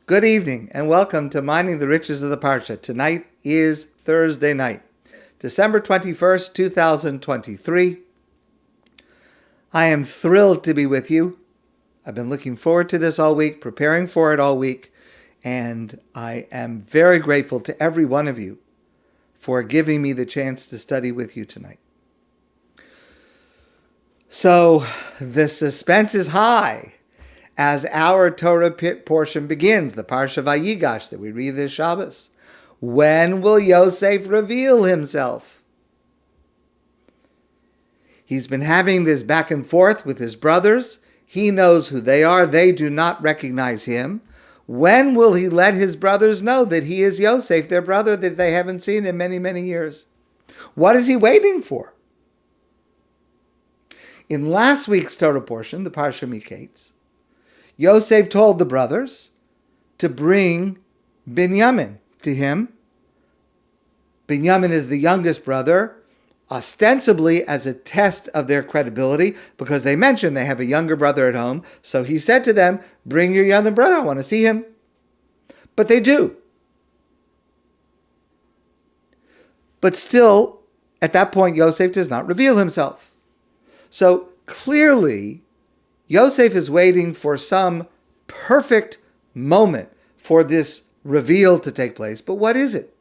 Good evening and welcome to Mining the Riches of the Parsha. Tonight is Thursday night, December 21st, 2023. I am thrilled to be with you. I've been looking forward to this all week, preparing for it all week, and I am very grateful to every one of you for giving me the chance to study with you tonight. So the suspense is high as our Torah portion begins, the Parsha VaYigash that we read this Shabbos. When will Yosef reveal himself? He's been having this back and forth with his brothers. He knows who they are. They do not recognize him. When will he let his brothers know that he is Yosef, their brother that they haven't seen in many, many years? What is he waiting for? In last week's Torah portion, the Parsha Miketz, Yosef told the brothers to bring Binyamin to him. Binyamin is the youngest brother, ostensibly as a test of their credibility, because they mentioned they have a younger brother at home. So he said to them, bring your younger brother, I want to see him. But they do. But still, at that point, Yosef does not reveal himself. So clearly, Yosef is waiting for some perfect moment for this reveal to take place. But what is it?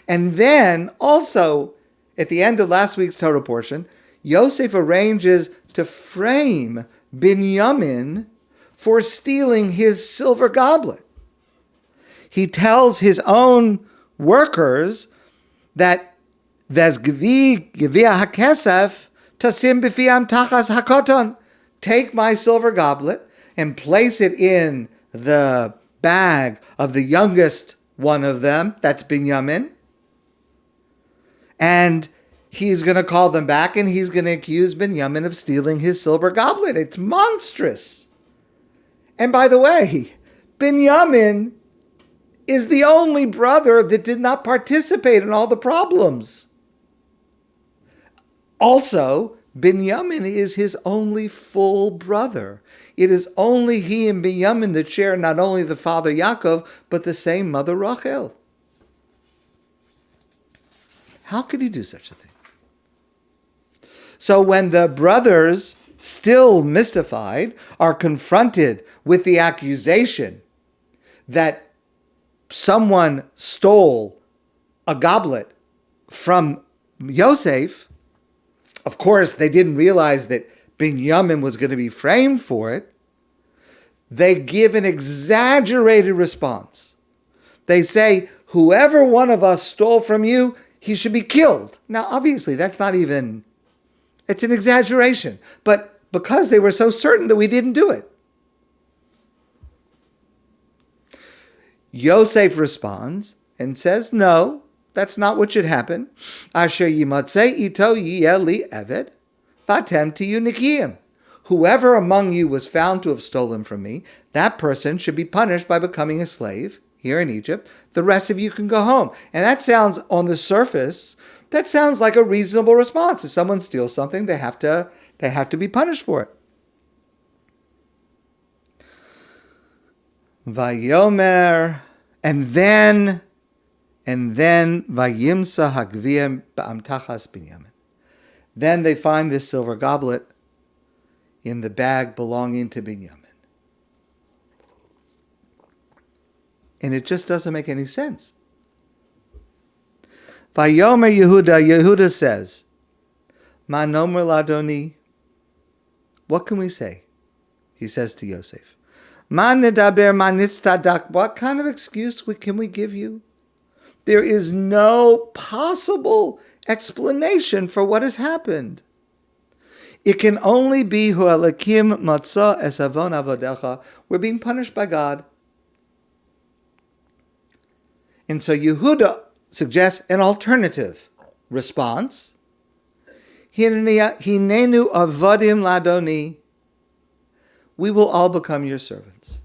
And then also, at the end of last week's Torah portion, Yosef arranges to frame Binyamin for stealing his silver goblet. He tells his own workers that Vezgvi Gevia HaKesef Tasim Bifiam Tachas Hakoton. Take my silver goblet and place it in the bag of the youngest one of them, that's Binyamin. And he's going to call them back and he's going to accuse Binyamin of stealing his silver goblet. It's monstrous. And by the way, Binyamin is the only brother that did not participate in all the problems. Also, Binyamin is his only full brother. It is only he and Binyamin that share not only the father Yaakov, but the same mother Rachel. How could he do such a thing? So when the brothers, still mystified, are confronted with the accusation that someone stole a goblet from Yosef, of course, they didn't realize that Binyamin was going to be framed for it. They give an exaggerated response. They say, whoever one of us stole from you, he should be killed. Now, obviously, that's not even, it's an exaggeration. But because they were so certain that we didn't do it. Yosef responds and says, no, that's not what should happen. Asher yimatzeh ito yiyeh li eved, vatem tiyu nikiyim. Whoever among you was found to have stolen from me, that person should be punished by becoming a slave here in Egypt. The rest of you can go home. And that sounds, on the surface, that sounds like a reasonable response. If someone steals something, they have to be punished for it. Vayomer, and then Vayimsa Hagviyam Ba'amtachas Binyamin. Then they find this silver goblet in the bag belonging to Binyamin. And it just doesn't make any sense. Vayomer Yehuda says, Ma nomer ladoni. What can we say? He says to Yosef. Ma nedaber ma nitztadak. What kind of excuse can we give you? There is no possible explanation for what has happened. It can only be hu alakim matzah es avon avodecha. We're being punished by God. And so Yehuda suggests an alternative response. Hinenu avodim ladoni. We will all become your servants.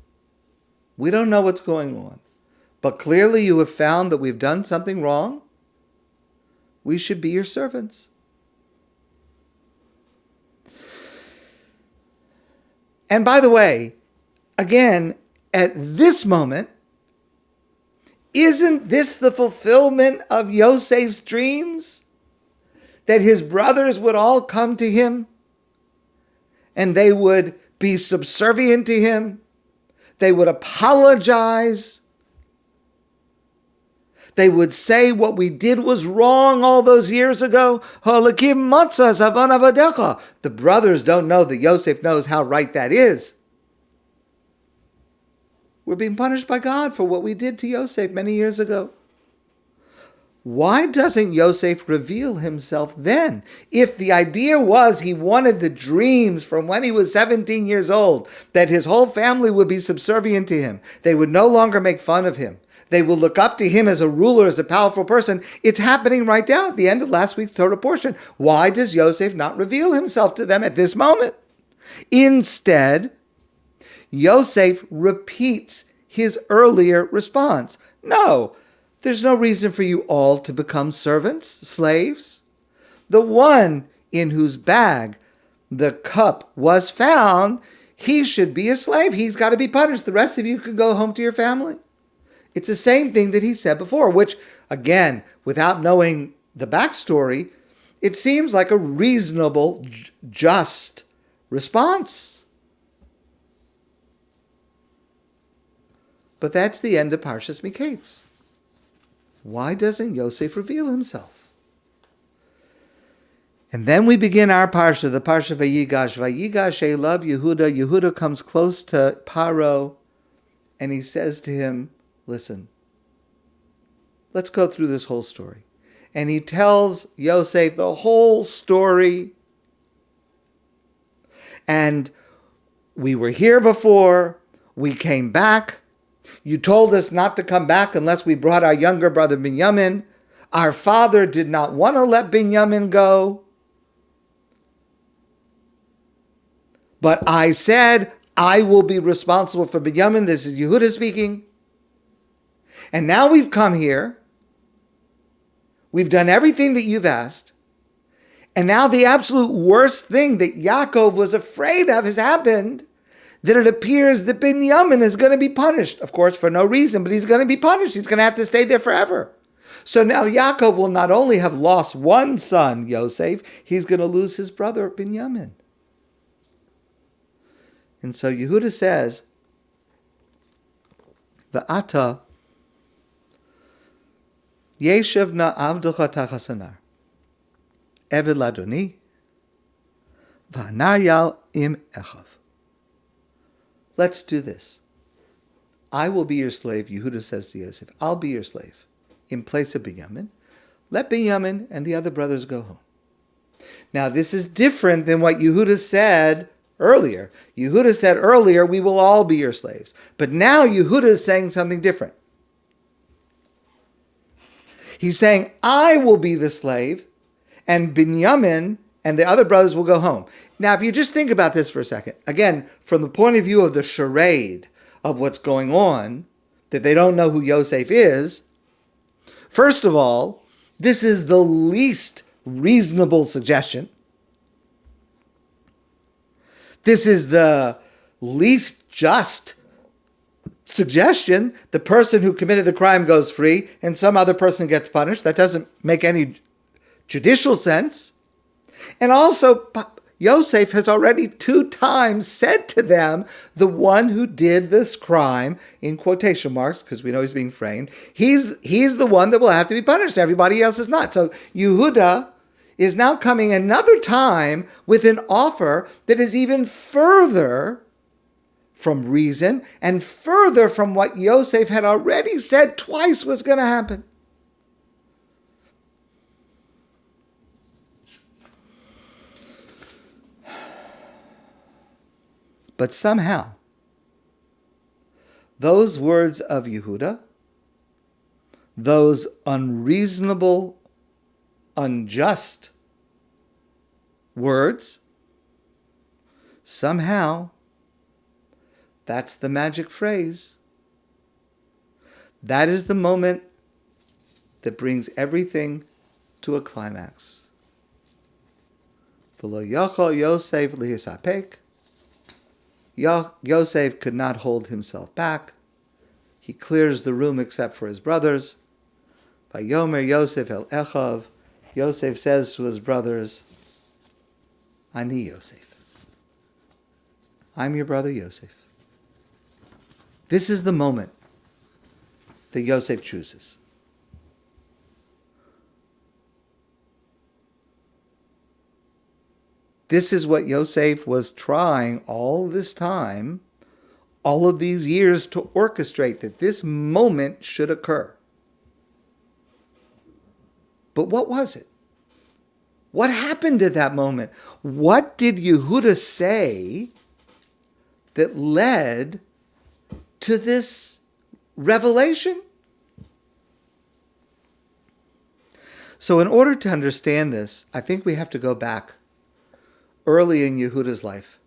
We don't know what's going on. But clearly you have found that we've done something wrong. We should be your servants. And by the way, again, at this moment, isn't this the fulfillment of Yosef's dreams? That his brothers would all come to him and they would be subservient to him. They would apologize. They would say what we did was wrong all those years ago. The brothers don't know that Yosef knows how right that is. We're being punished by God for what we did to Yosef many years ago. Why doesn't Yosef reveal himself then? If the idea was he wanted the dreams from when he was 17 years old, that his whole family would be subservient to him, they would no longer make fun of him, they will look up to him as a ruler, as a powerful person. It's happening right now at the end of last week's Torah portion. Why does Yosef not reveal himself to them at this moment? Instead, Yosef repeats his earlier response. No, there's no reason for you all to become servants, slaves. The one in whose bag the cup was found, he should be a slave. He's got to be punished. The rest of you can go home to your family. It's the same thing that he said before, which, again, without knowing the backstory, it seems like a reasonable, just response. But that's the end of Parshas Miketz. Why doesn't Yosef reveal himself? And then we begin our Parsha, the Parsha VaYigash. VaYigash Elav Yehuda. Yehuda comes close to Paro, and he says to him, listen, let's go through this whole story. And he tells Yosef the whole story. And we were here before, we came back. You told us not to come back unless we brought our younger brother Binyamin. Our father did not want to let Binyamin go. But I said, I will be responsible for Binyamin. This is Yehuda speaking. And now we've come here. We've done everything that you've asked. And now the absolute worst thing that Yaakov was afraid of has happened. That it appears that Binyamin is going to be punished. Of course, for no reason, but he's going to be punished. He's going to have to stay there forever. So now Yaakov will not only have lost one son, Yosef, he's going to lose his brother, Binyamin. And so Yehuda says, V'ata yeshev na avducha tachasanar eved ladoni v'anar yal im echav. Let's do this. I will be your slave, Yehuda says to Yosef. I'll be your slave in place of Binyamin. Let Binyamin and the other brothers go home. Now, this is different than what Yehuda said earlier. Yehuda said earlier, we will all be your slaves. But now Yehuda is saying something different. He's saying, I will be the slave, and Binyamin and the other brothers will go home. Now, if you just think about this for a second, again, from the point of view of the charade of what's going on, that they don't know who Yosef is, first of all, this is the least reasonable suggestion. This is the least just suggestion. The person who committed the crime goes free and some other person gets punished. That doesn't make any judicial sense. And also, Yosef has already 2 times said to them, the one who did this crime, in quotation marks, because we know he's being framed, he's the one that will have to be punished. Everybody else is not. So Yehuda is now coming another time with an offer that is even further from reason and further from what Yosef had already said twice was going to happen. But somehow, those words of Yehuda, those unreasonable, unjust words, somehow, that's the magic phrase. That is the moment that brings everything to a climax. V'lo yachol Yosef lihisapek. Yosef could not hold himself back. He clears the room except for his brothers. Vayomer Yosef el Echav. Yosef says to his brothers, Ani Yosef. I'm your brother Yosef. This is the moment that Yosef chooses. This is what Yosef was trying all this time, all of these years, to orchestrate, that this moment should occur. But what was it? What happened at that moment? What did Yehuda say that led to this revelation? So in order to understand this, I think we have to go back early in Yehuda's life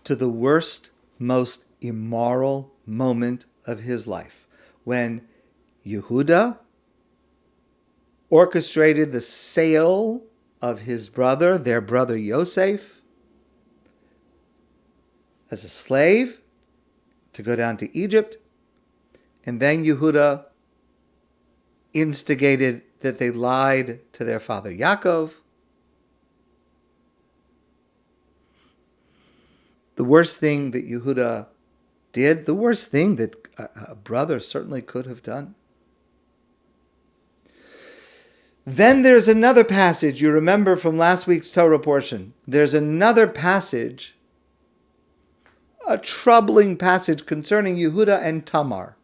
to the worst, most immoral moment of his life, when Yehuda orchestrated the sale of his brother, their brother Yosef, as a slave to go down to Egypt. And then Yehuda instigated that they lied to their father Yaakov. The worst thing that Yehuda did, the worst thing that a brother certainly could have done. Then there's another passage, you remember from last week's Torah portion. There's another passage, a troubling passage concerning Yehuda and Tamar.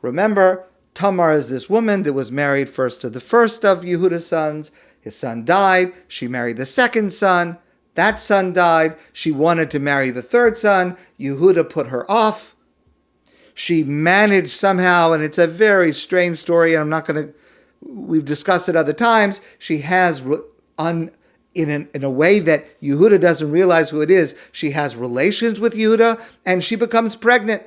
Remember, Tamar is this woman that was married first to the first of Yehuda's sons. His son died. She married the second son. That son died. She wanted to marry the third son. Yehuda put her off. She managed somehow, and it's a very strange story, and I'm not going to, we've discussed it other times. She has, in a way that Yehuda doesn't realize who it is, she has relations with Yehuda, and she becomes pregnant.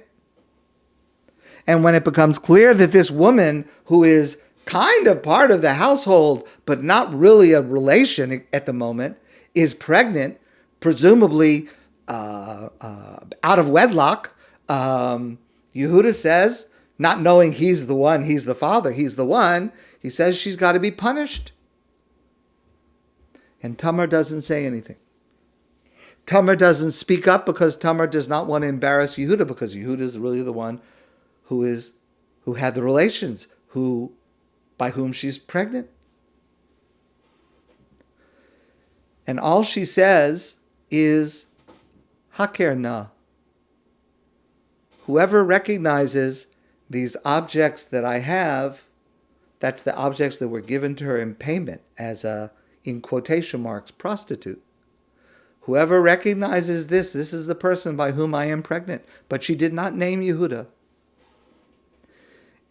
And when it becomes clear that this woman, who is kind of part of the household, but not really a relation at the moment, is pregnant, presumably out of wedlock, Yehuda says, not knowing he's the one, he's the father, he's the one, he says she's got to be punished. And Tamar doesn't say anything. Tamar doesn't speak up because Tamar does not want to embarrass Yehuda, because Yehuda is really the one who had the relations, by whom she's pregnant. And all she says is, Haker na. Whoever recognizes these objects that I have, that's the objects that were given to her in payment as a, in quotation marks, prostitute. Whoever recognizes this is the person by whom I am pregnant. But she did not name Yehuda.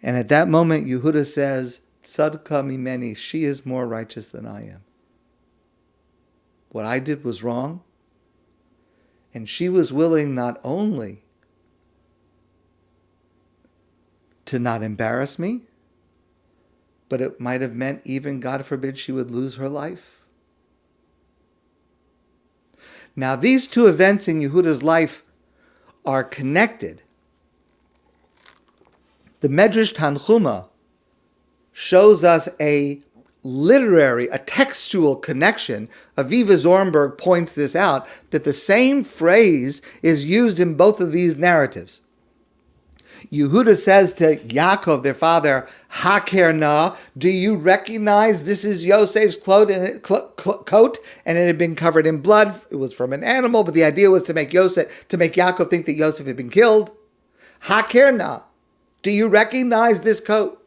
And at that moment, Yehuda says, Tzadka mimeni, she is more righteous than I am. What I did was wrong. And she was willing not only to not embarrass me, but it might have meant even, God forbid, she would lose her life. Now, these two events in Yehuda's life are connected. The Medrash Tanchuma shows us a textual connection. Aviva Zornberg points this out, that the same phrase is used in both of these narratives. Yehuda says to Yaakov, their father, Haker na, do you recognize this is Yosef's coat, and it had been covered in blood. It was from an animal, but the idea was to make Yaakov think that Yosef had been killed. Haker na, do you recognize this coat?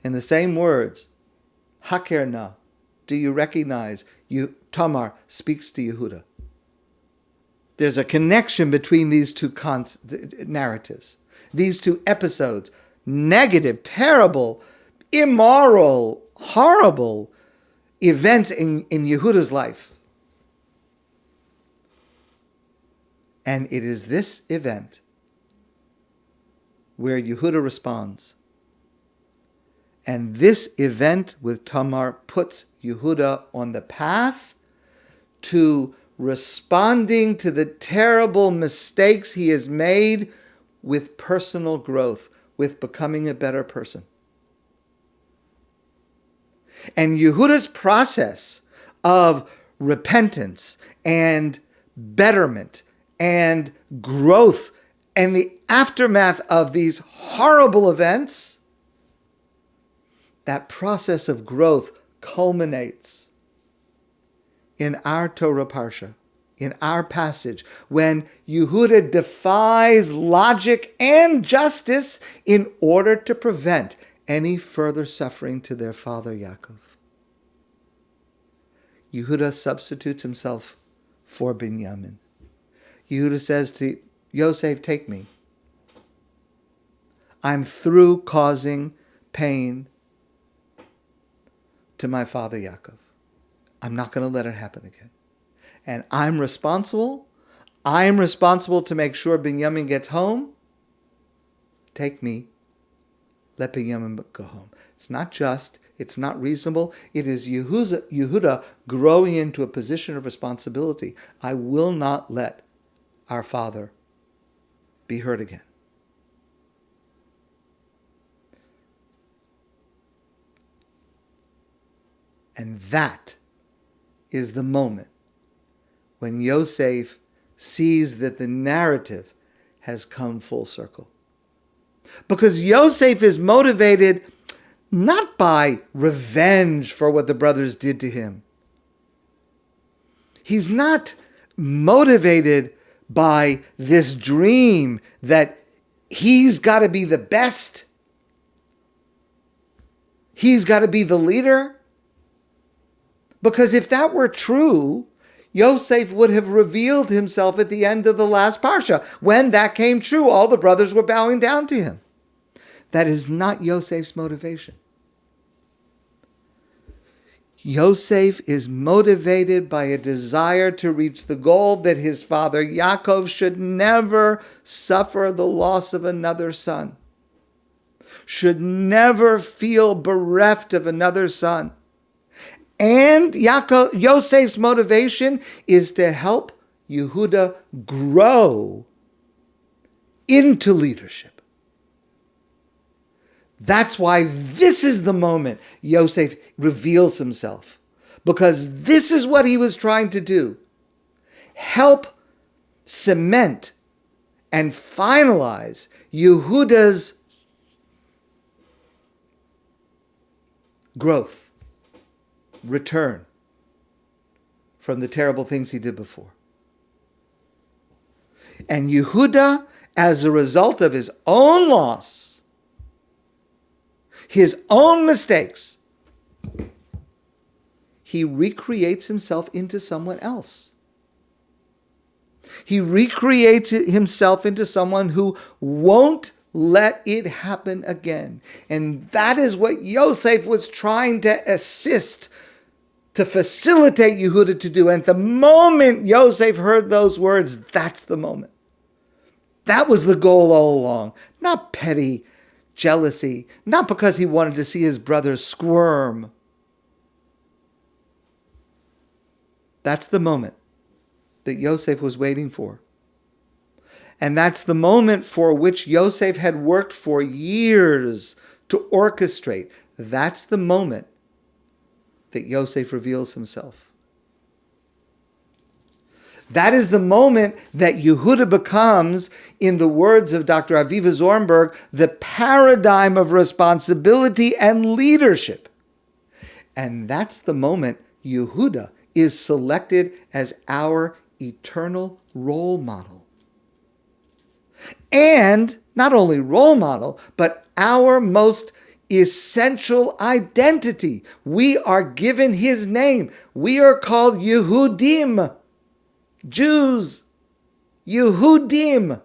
In the same words, Haker na, do you recognize? Tamar speaks to Yehuda. There's a connection between these two narratives, these two episodes. Negative, terrible, immoral, horrible events in Yehuda's life. And it is this event where Yehuda responds. And this event with Tamar puts Yehuda on the path to responding to the terrible mistakes he has made with personal growth, with becoming a better person. And Yehuda's process of repentance and betterment and growth and the aftermath of these horrible events, that process of growth culminates in our Torah Parsha, in our passage, when Yehuda defies logic and justice in order to prevent any further suffering to their father Yaakov. Yehuda substitutes himself for Binyamin. Yehuda says to Yosef, take me. I'm through causing pain to my father Yaakov. I'm not going to let it happen again. And I'm responsible. I'm responsible to make sure Binyamin gets home. Take me. Let Binyamin go home. It's not just. It's not reasonable. It is Yehuda growing into a position of responsibility. I will not let our father be hurt again. And that is the moment when Yosef sees that the narrative has come full circle. Because Yosef is motivated not by revenge for what the brothers did to him. He's not motivated by this dream that he's got to be the best. He's got to be the leader. Because if that were true, Yosef would have revealed himself at the end of the last Parsha. When that came true, all the brothers were bowing down to him. That is not Yosef's motivation. Yosef is motivated by a desire to reach the goal that his father Yaakov should never suffer the loss of another son, should never feel bereft of another son. And Yosef's motivation is to help Yehuda grow into leadership. That's why this is the moment Yosef reveals himself. Because this is what he was trying to do. Help cement and finalize Yehuda's growth, return from the terrible things he did before. And Yehuda, as a result of his own loss, his own mistakes, he recreates himself into someone else. He recreates himself into someone who won't let it happen again. And that is what Yosef was trying to assist, to facilitate Yehuda to do. And the moment Yosef heard those words, that's the moment. That was the goal all along. Not petty jealousy, not because he wanted to see his brothers squirm. That's the moment that Yosef was waiting for. And that's the moment for which Yosef had worked for years to orchestrate. That's the moment that Yosef reveals himself. That is the moment that Yehuda becomes, in the words of Dr. Aviva Zornberg, the paradigm of responsibility and leadership. And that's the moment Yehuda is selected as our eternal role model. And not only role model, but our most essential identity. We are given his name. We are called Yehudim, Jews, Yehudim,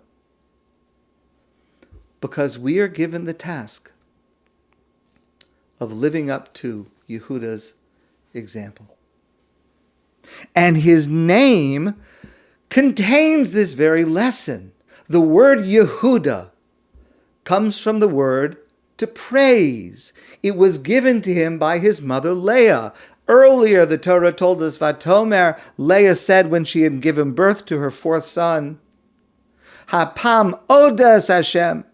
because we are given the task of living up to Yehuda's example. And his name contains this very lesson. The word Yehuda comes from the word to praise. It was given to him by his mother Leah, Earlier, the Torah told us, Vatomer, Leah said when she had given birth to her fourth son, Hapam odas Hashem.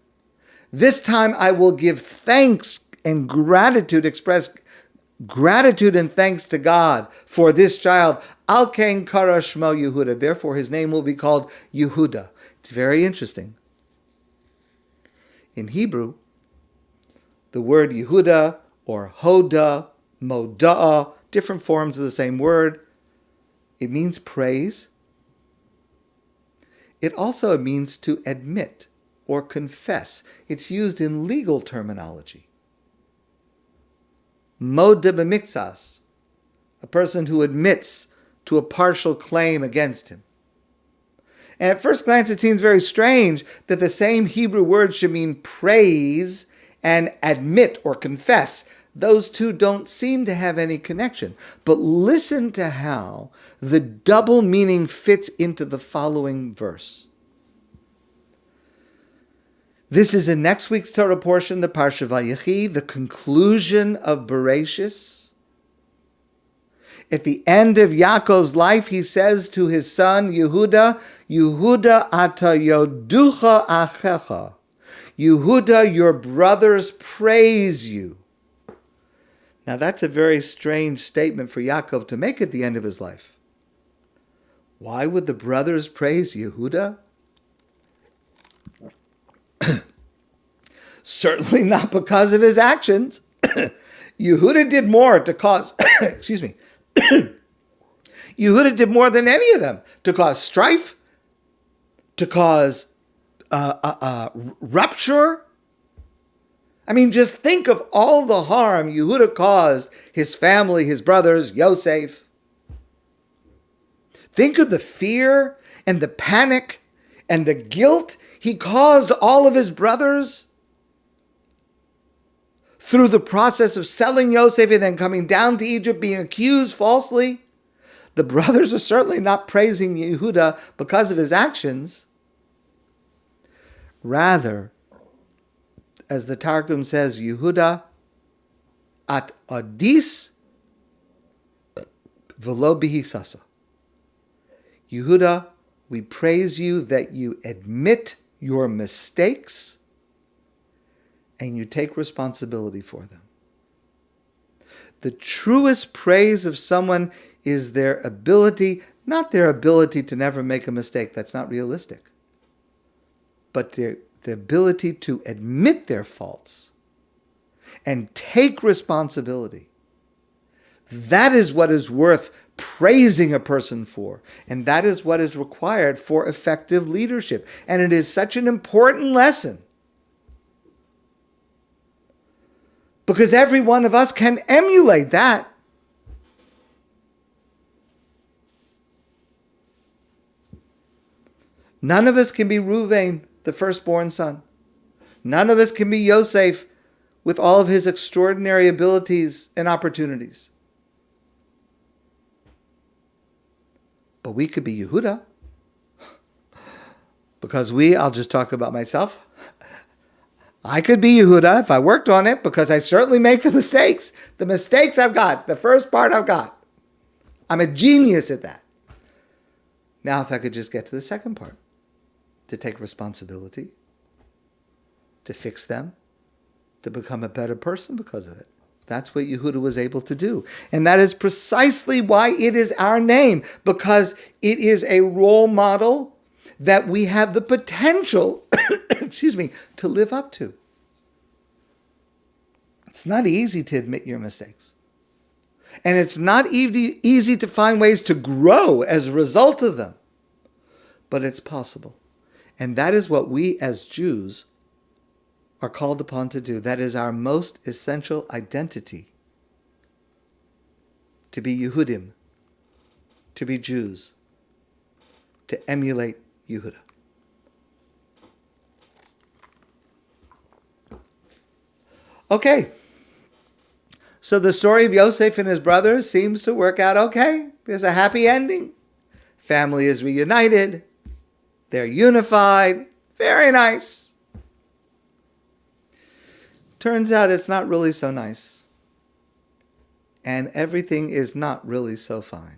This time I will give thanks and gratitude, express gratitude and thanks to God for this child. Al Kain Kara Shmo Yehuda. Therefore, his name will be called Yehuda. It's very interesting. In Hebrew, the word Yehuda or Hoda, Moda'ah, different forms of the same word. It means praise. It also means to admit or confess. It's used in legal terminology. Moda b'miktsas, a person who admits to a partial claim against him. And at first glance, it seems very strange that the same Hebrew word should mean praise and admit or confess. Those two don't seem to have any connection. But listen to how the double meaning fits into the following verse. This is in next week's Torah portion, the Parsha VaYigash, the conclusion of Bereshis. At the end of Yaakov's life, he says to his son Yehuda, Yehuda ata yoducha achecha. Yehuda, your brothers praise you. Now that's a very strange statement for Yaakov to make at the end of his life. Why would the brothers praise Yehuda? Certainly not because of his actions. Yehuda did more to cause, excuse me, Yehuda did more than any of them to cause strife, to cause rupture. I mean, just think of all the harm Yehuda caused his family, his brothers, Yosef. Think of the fear and the panic and the guilt he caused all of his brothers through the process of selling Yosef and then coming down to Egypt, being accused falsely. The brothers are certainly not praising Yehuda because of his actions. Rather, as the Targum says, Yehuda at adis velo bihisasa. Yehuda, we praise you that you admit your mistakes and you take responsibility for them. The truest praise of someone is their ability, not their ability to never make a mistake, that's not realistic, but the ability to admit their faults and take responsibility. That is what is worth praising a person for. And that is what is required for effective leadership. And it is such an important lesson. Because every one of us can emulate that. None of us can be Reuven, the firstborn son. None of us can be Yosef with all of his extraordinary abilities and opportunities. But we could be Yehuda. Because I'll just talk about myself. I could be Yehuda if I worked on it, because I certainly make the mistakes. The mistakes I've got, the first part I've got. I'm a genius at that. Now if I could just get to the second part, to take responsibility, to fix them, to become a better person because of it. That's what Yehuda was able to do. And that is precisely why it is our name, because it is a role model that we have the potential, to live up to. It's not easy to admit your mistakes. And it's not easy to find ways to grow as a result of them. But it's possible. And that is what we as Jews are called upon to do. That is our most essential identity. To be Yehudim, to be Jews, to emulate Yehuda. Okay. So the story of Yosef and his brothers seems to work out okay. There's a happy ending. Family is reunited. They're unified. Very nice. Turns out it's not really so nice. and everything is not really so fine.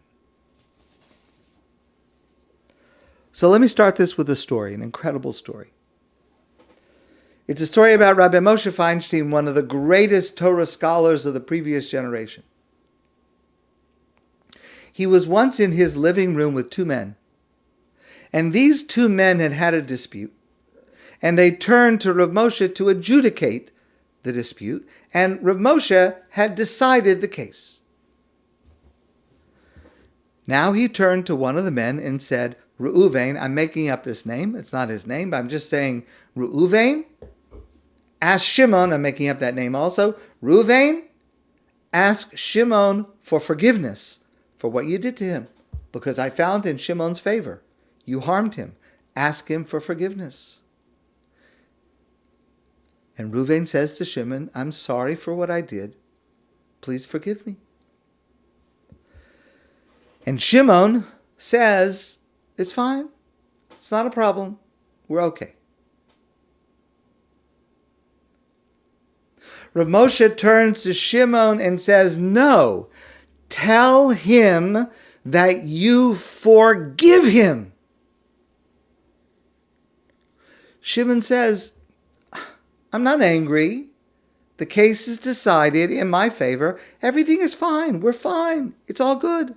So let me start this with a story, an incredible story. It's a story about Rabbi Moshe Feinstein, one of the greatest Torah scholars of the previous generation. He was once in his living room with two men, and these two men had had a dispute, and they turned to Rav Moshe to adjudicate the dispute, and Rav Moshe had decided the case. Now he turned to one of the men and said, Reuven, I'm making up this name, it's not his name, but I'm just saying, Reuven, ask Shimon, I'm making up that name also, Reuven, ask Shimon for forgiveness for what you did to him, because I found in Shimon's favor. You harmed him. Ask him for forgiveness. And Reuven says to Shimon, I'm sorry for what I did. Please forgive me. And Shimon says, it's fine. It's not a problem. We're okay. Rav Moshe turns to Shimon and says, no, tell him that you forgive him. Shimon says, I'm not angry. The case is decided in my favor. Everything is fine. We're fine. It's all good.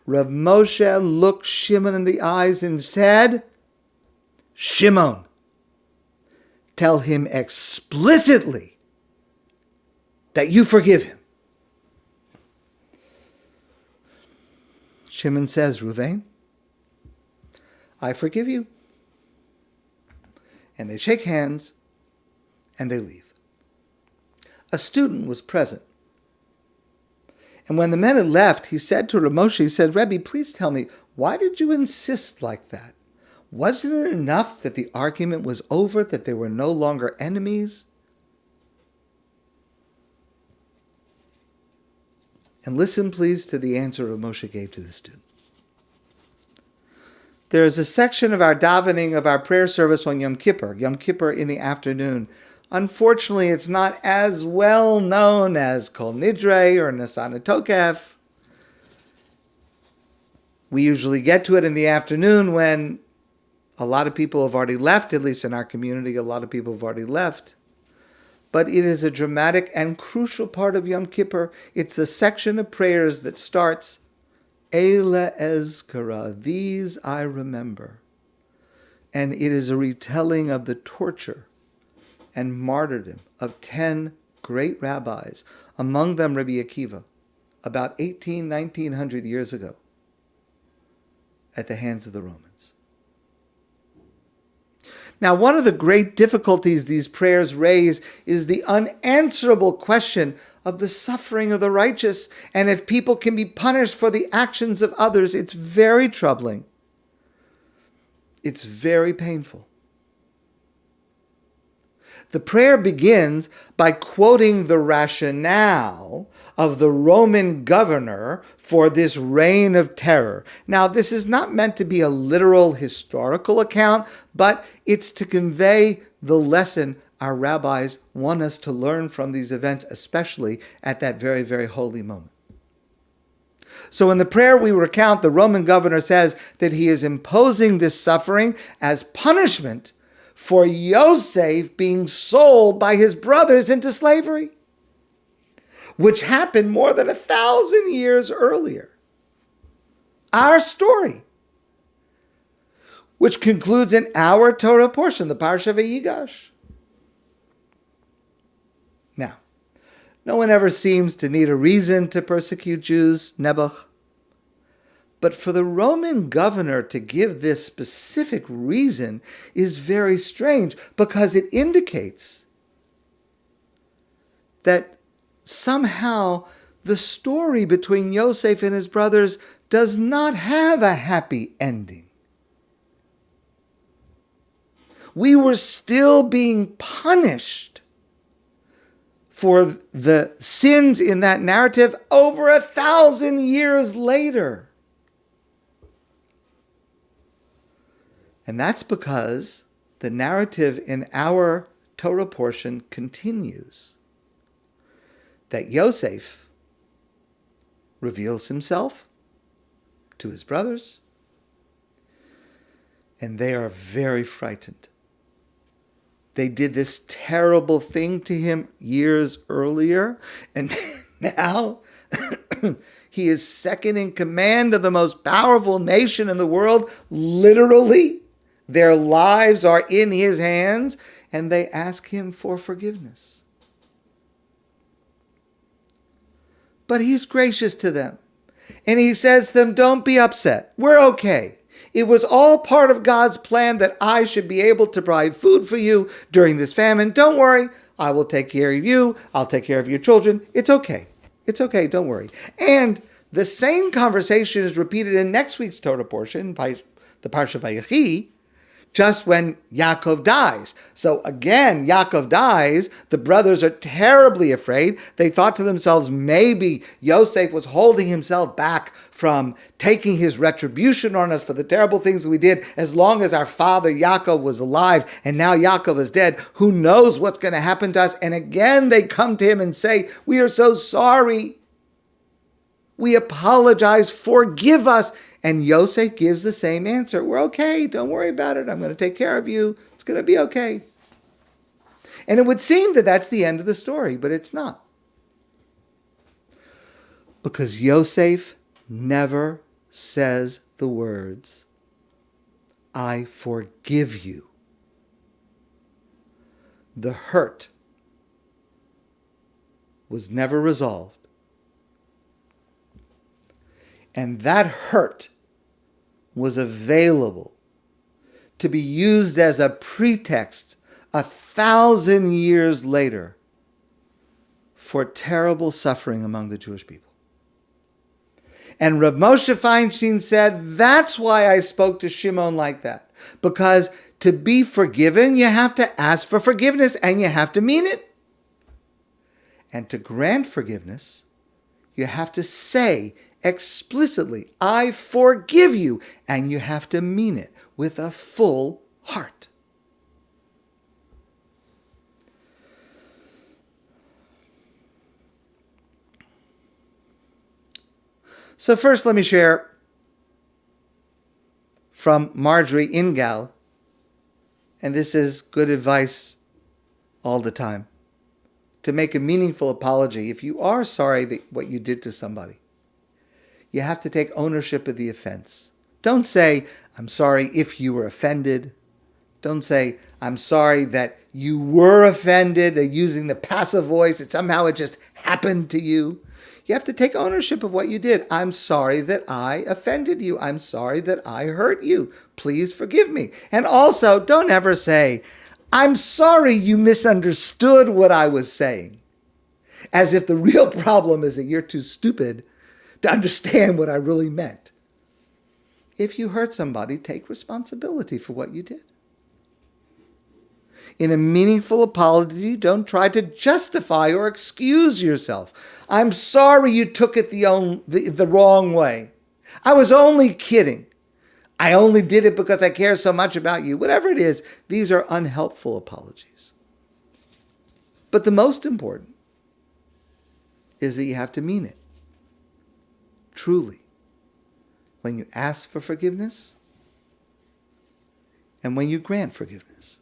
Rav Moshe looked Shimon in the eyes and said, Shimon, tell him explicitly that you forgive him. Shimon says, Reuven, I forgive you. And they shake hands and they leave. A student was present. And when the men had left, he said to Rav Moshe, he said, Rebbe, please tell me, why did you insist like that? Wasn't it enough that the argument was over, that they were no longer enemies? And listen, please, to the answer Rav Moshe gave to the student. There is a section of our davening, of our prayer service on Yom Kippur in the afternoon. Unfortunately, it's not as well known as Kol Nidre or Nasana Tokef. We usually get to it in the afternoon when a lot of people have already left, at least in our community, a lot of people have already left. But it is a dramatic and crucial part of Yom Kippur. It's the section of prayers that starts, Eile Ezkara, these I remember. And it is a retelling of the torture and martyrdom of 10 great rabbis, among them Rabbi Akiva, about 1900 years ago, at the hands of the Romans. Now, one of the great difficulties these prayers raise is the unanswerable question of the suffering of the righteous, and if people can be punished for the actions of others. It's very troubling. It's very painful. The prayer begins by quoting the rationale of the Roman governor for this reign of terror. Now, this is not meant to be a literal historical account, but it's to convey the lesson our rabbis want us to learn from these events, especially at that very, very holy moment. So in the prayer we recount, the Roman governor says that he is imposing this suffering as punishment for Yosef being sold by his brothers into slavery, which happened more than 1,000 years earlier. Our story, which concludes in our Torah portion, the Parsha VaYigash. Now, no one ever seems to need a reason to persecute Jews, Nebuch. But for the Roman governor to give this specific reason is very strange, because it indicates that somehow the story between Yosef and his brothers does not have a happy ending. We were still being punished for the sins in that narrative over 1,000 years later. And that's because the narrative in our Torah portion continues that Yosef reveals himself to his brothers, and they are very frightened. They did this terrible thing to him years earlier, and now he is second in command of the most powerful nation in the world. Literally, their lives are in his hands, and they ask him for forgiveness. But he's gracious to them, and he says to them, don't be upset. We're okay. It was all part of God's plan that I should be able to provide food for you during this famine. Don't worry. I will take care of you. I'll take care of your children. It's okay. It's okay. Don't worry. And the same conversation is repeated in next week's Torah portion, the Parsha VaYigash, just when Yaakov dies. So again, Yaakov dies. The brothers are terribly afraid. They thought to themselves, maybe Yosef was holding himself back from taking his retribution on us for the terrible things we did as long as our father Yaakov was alive, and now Yaakov is dead. Who knows what's going to happen to us? And again, they come to him and say, we are so sorry. We apologize. Forgive us. And Yosef gives the same answer. We're okay. Don't worry about it. I'm going to take care of you. It's going to be okay. And it would seem that that's the end of the story, but it's not. Because Yosef never says the words, I forgive you. The hurt was never resolved. And that hurt was available to be used as a pretext 1,000 years later for terrible suffering among the Jewish people. And Rabbi Moshe Feinstein said, that's why I spoke to Shimon like that. Because to be forgiven, you have to ask for forgiveness and you have to mean it. And to grant forgiveness, you have to say explicitly, I forgive you. And you have to mean it with a full heart. So first, let me share from Marjorie Ingal, and this is good advice all the time, to make a meaningful apology. If you are sorry that what you did to somebody, you have to take ownership of the offense. Don't say, I'm sorry if you were offended. Don't say, I'm sorry that you were offended, using the passive voice, that somehow it just happened to you. You have to take ownership of what you did. I'm sorry that I offended you. I'm sorry that I hurt you. Please forgive me. And also, don't ever say, I'm sorry you misunderstood what I was saying. As if the real problem is that you're too stupid to understand what I really meant. If you hurt somebody, take responsibility for what you did. In a meaningful apology, don't try to justify or excuse yourself. I'm sorry you took it the wrong way. I was only kidding. I only did it because I care so much about you. Whatever it is, these are unhelpful apologies. But the most important is that you have to mean it. Truly. When you ask for forgiveness and when you grant forgiveness.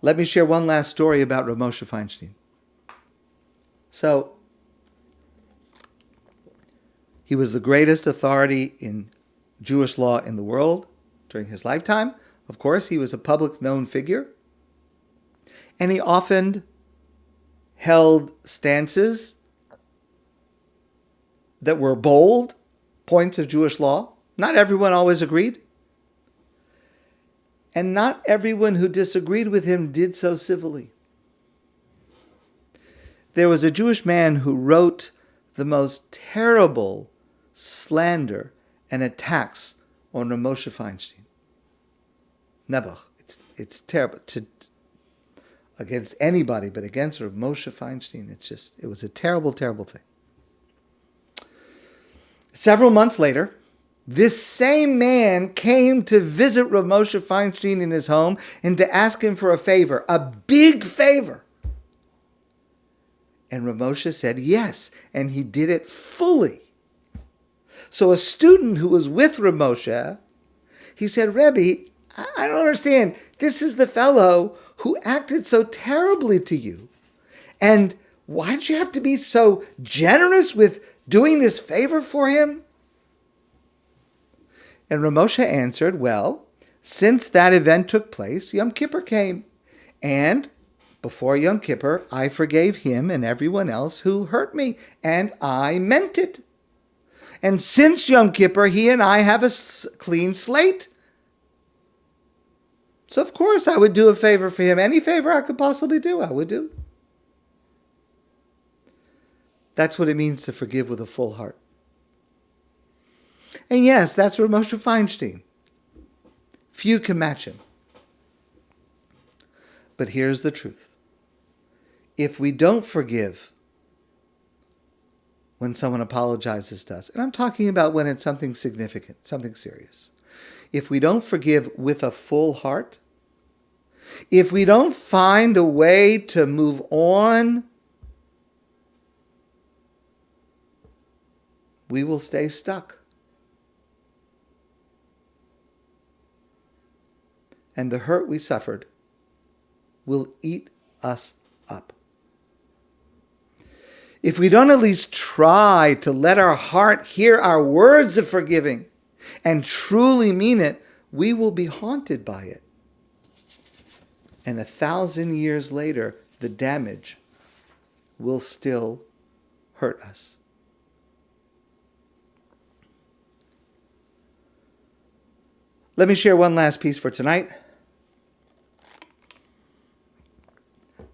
Let me share one last story about Rabbi Moshe Feinstein. So, he was the greatest authority in Jewish law in the world during his lifetime. Of course, he was a public known figure. And he often held stances that were bold points of Jewish law. Not everyone always agreed. And not everyone who disagreed with him did so civilly. There was a Jewish man who wrote the most terrible slander and attacks on Rabbi Moshe Feinstein. Nebuch. It's terrible against anybody, but against Rabbi Moshe Feinstein, it was a terrible, terrible thing. Several months later, this same man came to visit Rabbi Moshe Feinstein in his home and to ask him for a favor, a big favor. And Rabbi Moshe said yes, and he did it fully. So a student who was with Rabbi Moshe, he said, Rebbe, I don't understand. This is the fellow who acted so terribly to you. And why did you have to be so generous with doing this favor for him? And Rabbi Moshe answered, well, since that event took place, Yom Kippur came. And before Yom Kippur, I forgave him and everyone else who hurt me. And I meant it. And since Yom Kippur, he and I have a clean slate. So of course I would do a favor for him. Any favor I could possibly do, I would do. That's what it means to forgive with a full heart. And yes, that's Rabbi Moshe Feinstein. Few can match him. But here's the truth. If we don't forgive when someone apologizes to us, and I'm talking about when it's something significant, something serious. If we don't forgive with a full heart, if we don't find a way to move on, we will stay stuck. And the hurt we suffered will eat us up. If we don't at least try to let our heart hear our words of forgiving and truly mean it, we will be haunted by it. And 1,000 years later, the damage will still hurt us. Let me share one last piece for tonight.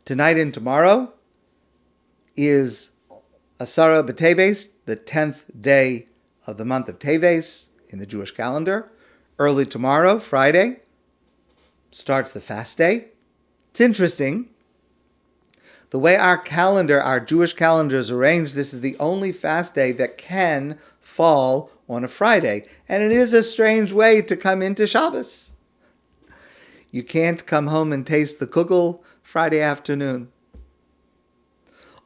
Tonight and tomorrow is Asara B'Teves, the 10th day of the month of Teves in the Jewish calendar. Early tomorrow, Friday, starts the fast day. It's interesting. The way our Jewish calendar is arranged, this is the only fast day that can fall on a Friday. And it is a strange way to come into Shabbos. You can't come home and taste the kugel Friday afternoon.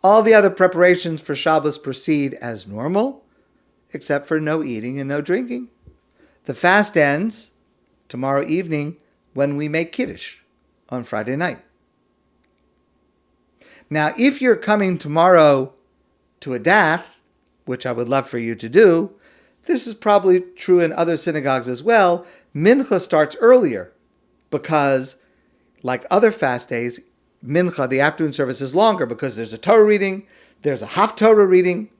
All the other preparations for Shabbos proceed as normal, except for no eating and no drinking. The fast ends tomorrow evening when we make Kiddush on Friday night. Now, if you're coming tomorrow to ADATH, which I would love for you to do, this is probably true in other synagogues as well, Mincha starts earlier because, like other fast days, Mincha, the afternoon service, is longer because there's a Torah reading, there's a Haftorah reading.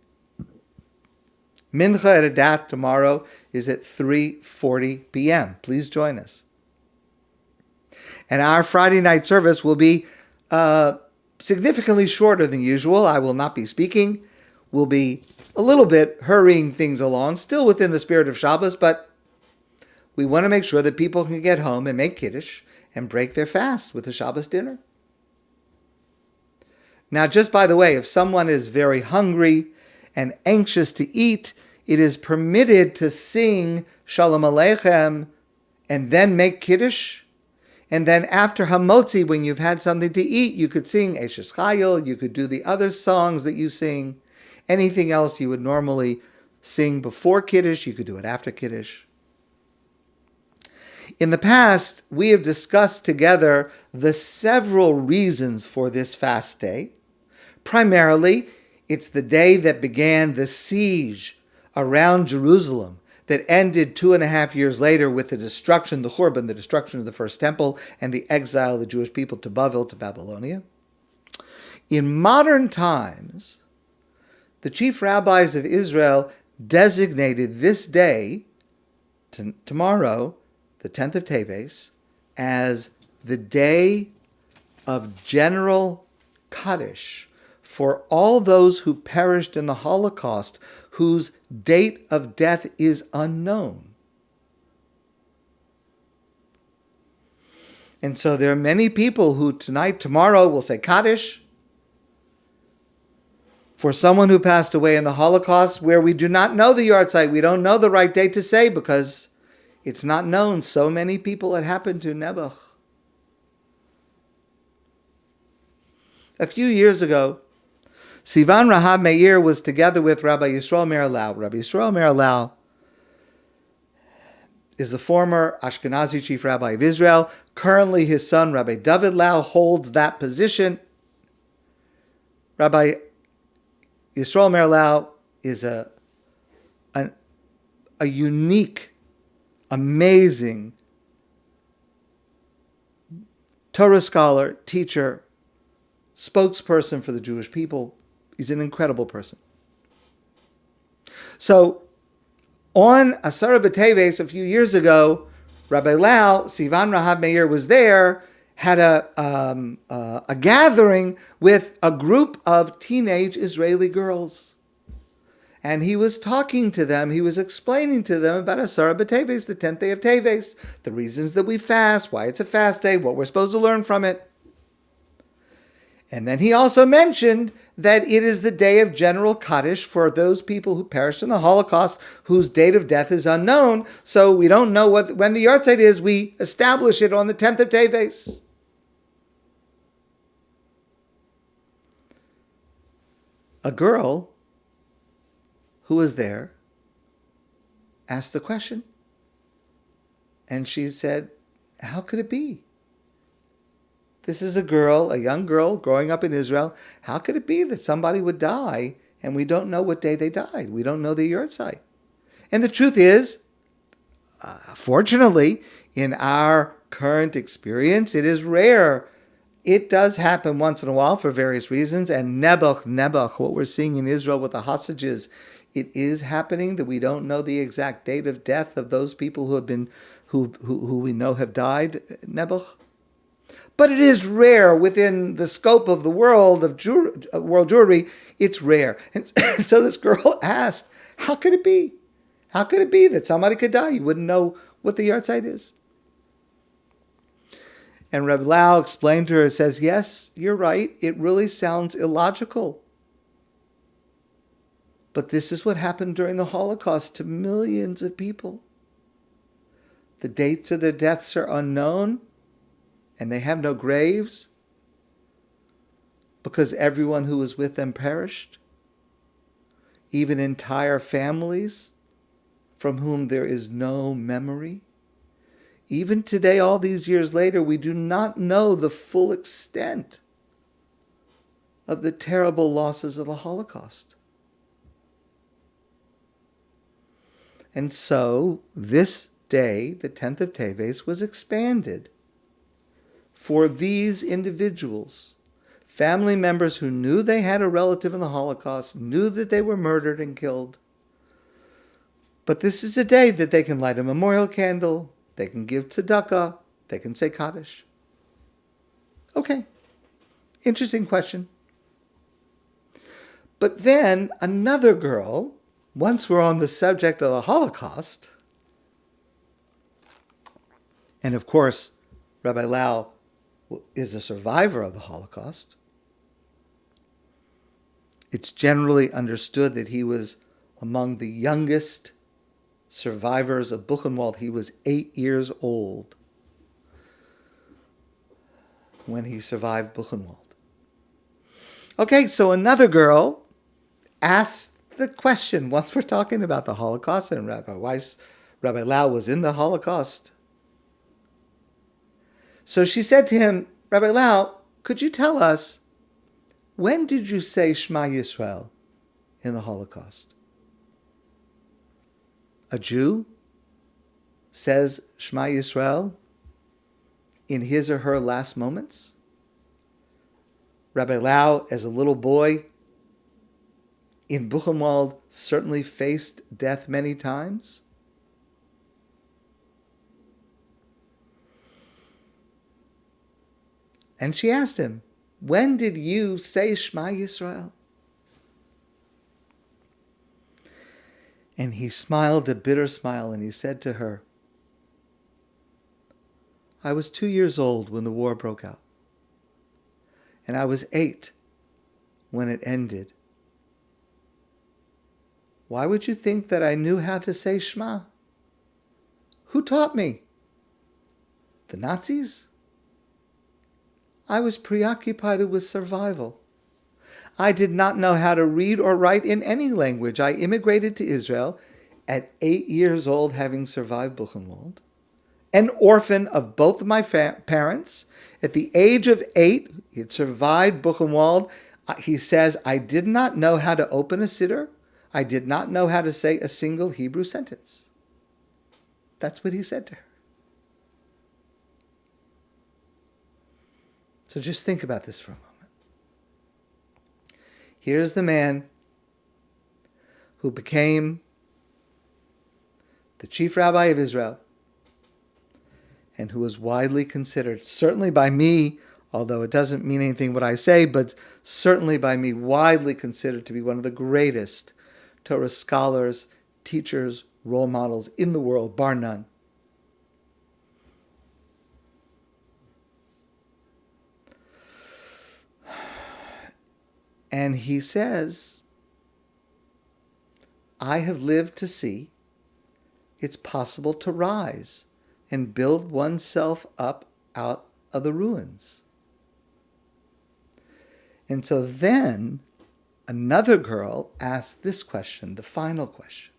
Mincha at ADATH tomorrow is at 3:40 p.m. Please join us. And our Friday night service will be significantly shorter than usual. I will not be speaking. We'll be a little bit hurrying things along, still within the spirit of Shabbos, but we want to make sure that people can get home and make Kiddush and break their fast with a Shabbos dinner. Now, just by the way, if someone is very hungry and anxious to eat, it is permitted to sing Shalom Aleichem and then make Kiddush. And then after Hamotzi, when you've had something to eat, you could sing Eshes Chayil, you could do the other songs that you sing. Anything else you would normally sing before Kiddush, you could do it after Kiddush. In the past, we have discussed together the several reasons for this fast day. Primarily, it's the day that began the siege around Jerusalem that ended 2.5 years later with the destruction, the Churban, the destruction of the first temple, and the exile of the Jewish people to Bavel, to Babylonia. In modern times, the chief rabbis of Israel designated this day, tomorrow, the 10th of Teves, as the day of general Kaddish for all those who perished in the Holocaust, whose date of death is unknown. And so there are many people who tomorrow will say Kaddish for someone who passed away in the Holocaust, where we do not know the yahrzeit. We don't know the right date to say because it's not known. So many people it happened to Nebuch. A few years ago, Sivan Rahab Meir was together with Rabbi Yisroel Meir Lau. Rabbi Yisroel Meir Lau is the former Ashkenazi chief rabbi of Israel. Currently, his son, Rabbi David Lau, holds that position. Rabbi Yisroel Meir Lau is a unique, amazing Torah scholar, teacher, spokesperson for the Jewish people. He's an incredible person. So, on Asara B'Teves a few years ago, Rabbi Lau, Sivan Rahab Meir was there, had a gathering with a group of teenage Israeli girls. And he was talking to them, he was explaining to them about Asara B'Teves, the 10th day of Teves, the reasons that we fast, why it's a fast day, what we're supposed to learn from it. And then he also mentioned that it is the day of general Kaddish for those people who perished in the Holocaust, whose date of death is unknown. So we don't know when the yahrzeit is. We establish it on the 10th of Teves. A girl who was there asked the question. And she said, how could it be? This is a young girl growing up in Israel. How could it be that somebody would die and we don't know what day they died? We don't know the yahrzeit. And the truth is, fortunately, in our current experience, it is rare. It does happen once in a while for various reasons. And Nebuch, what we're seeing in Israel with the hostages, it is happening that we don't know the exact date of death of those people who we know have died, Nebuch. But it is rare within the scope of the world of world Jewry. It's rare. And so this girl asked, how could it be? How could it be that somebody could die? You wouldn't know what the yahrzeit is. And Rabbi Lau explained to her, says, yes, you're right. It really sounds illogical. But this is what happened during the Holocaust to millions of people. The dates of their deaths are unknown. And they have no graves because everyone who was with them perished. Even entire families from whom there is no memory. Even today, all these years later, we do not know the full extent of the terrible losses of the Holocaust. And so this day, the 10th of Teves, was expanded for these individuals, family members who knew they had a relative in the Holocaust, knew that they were murdered and killed. But this is a day that they can light a memorial candle, they can give tzedakah, they can say Kaddish. Okay, interesting question. But then another girl, once we're on the subject of the Holocaust, and of course, Rabbi Lau is a survivor of the Holocaust. It's generally understood that he was among the youngest survivors of Buchenwald. He was 8 years old when he survived Buchenwald. Okay, so another girl asked the question, once we're talking about the Holocaust, and Rabbi Lau was in the Holocaust. So she said to him, Rabbi Lau, could you tell us, when did you say Shema Yisrael in the Holocaust? A Jew says Shema Yisrael in his or her last moments? Rabbi Lau, as a little boy in Buchenwald, certainly faced death many times. And she asked him, when did you say Shema Yisrael? And he smiled a bitter smile and he said to her, I was 2 years old when the war broke out. And I was 8 when it ended. Why would you think that I knew how to say Shema? Who taught me? The Nazis? I was preoccupied with survival. I did not know how to read or write in any language. I immigrated to Israel at 8 years old, having survived Buchenwald, an orphan of both of my parents. At the age of 8, he had survived Buchenwald. He says, I did not know how to open a siddur. I did not know how to say a single Hebrew sentence. That's what he said to her. So just think about this for a moment. Here's the man who became the chief rabbi of Israel and who was widely considered, certainly by me, although it doesn't mean anything what I say, but certainly by me, widely considered to be one of the greatest Torah scholars, teachers, role models in the world, bar none. And he says, I have lived to see it's possible to rise and build oneself up out of the ruins. And so then another girl asked this question, the final question.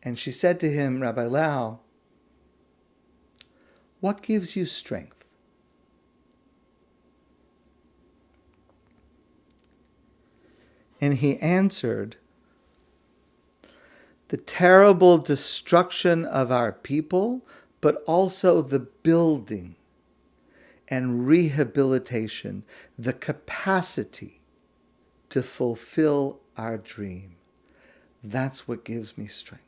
And she said to him, Rabbi Lau, what gives you strength? And he answered, the terrible destruction of our people, but also the building and rehabilitation, the capacity to fulfill our dream. That's what gives me strength.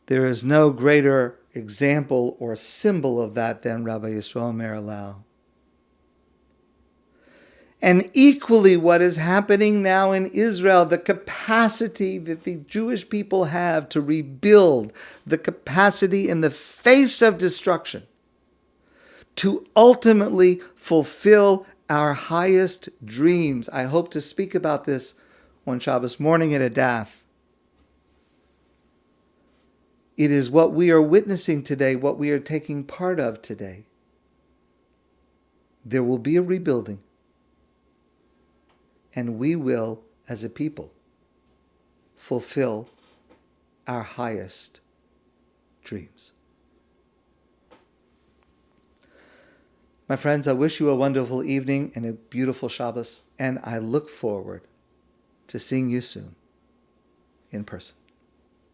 There is no greater example or symbol of that than Rabbi Yisroel Meir Lau. And equally what is happening now in Israel, the capacity that the Jewish people have to rebuild, the capacity in the face of destruction to ultimately fulfill our highest dreams. I hope to speak about this on Shabbos morning at ADATH. It is what we are witnessing today, what we are taking part of today. There will be a rebuilding. And we will, as a people, fulfill our highest dreams. My friends, I wish you a wonderful evening and a beautiful Shabbos, and I look forward to seeing you soon in person.